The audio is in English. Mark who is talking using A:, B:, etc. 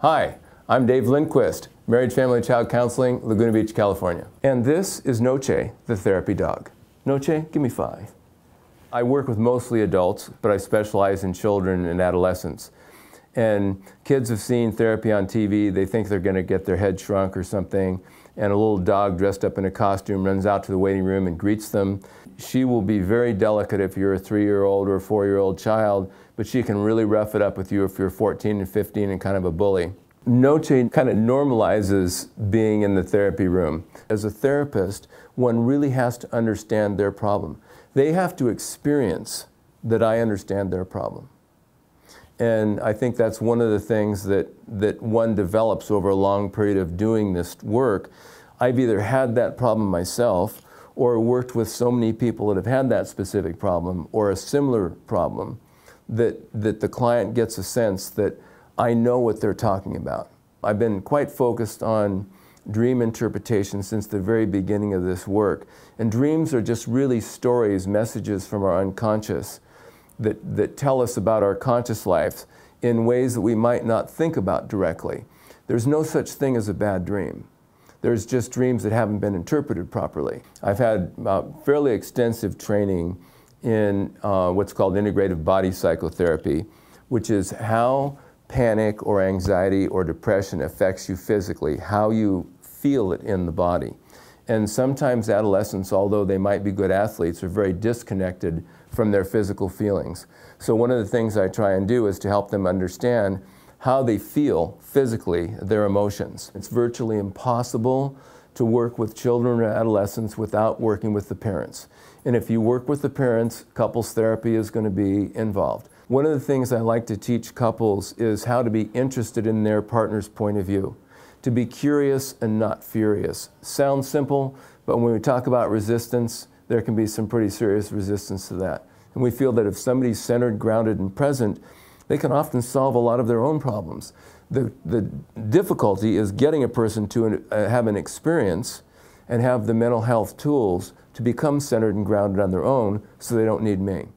A: Hi, I'm Dave Lindquist, Marriage, Family, and Child Counseling, Laguna Beach, California. And this is Noche, the therapy dog. Noche, give me 5. I work with mostly adults, but I specialize in children and adolescents. And kids have seen therapy on TV, they think they're going to get their head shrunk or something, and a little dog dressed up in a costume runs out to the waiting room and greets them. She will be very delicate if you're a 3-year-old or a 4-year-old child, but she can really rough it up with you if you're 14 and 15 and kind of a bully. Noche kind of normalizes being in the therapy room. As a therapist, one really has to understand their problem. They have to experience that I understand their problem. And I think that's one of the things that one develops over a long period of doing this work. I've either had that problem myself or worked with so many people that have had that specific problem or a similar problem that the client gets a sense that I know what they're talking about. I've been quite focused on dream interpretation since the very beginning of this work. And dreams are just really stories, messages from our unconscious that tell us about our conscious lives in ways that we might not think about directly. There's no such thing as a bad dream. There's just dreams that haven't been interpreted properly. I've had fairly extensive training in what's called integrative body psychotherapy, which is how panic or anxiety or depression affects you physically, how you feel it in the body. And sometimes adolescents, although they might be good athletes, are very disconnected from their physical feelings. So one of the things I try and do is to help them understand how they feel physically, their emotions. It's virtually impossible to work with children or adolescents without working with the parents. And if you work with the parents, couples therapy is going to be involved. One of the things I like to teach couples is how to be interested in their partner's point of view, to be curious and not furious. Sounds simple, but when we talk about resistance, there can be some pretty serious resistance to that. And we feel that if somebody's centered, grounded, and present, they can often solve a lot of their own problems. The difficulty is getting a person to have an experience and have the mental health tools to become centered and grounded on their own so they don't need me.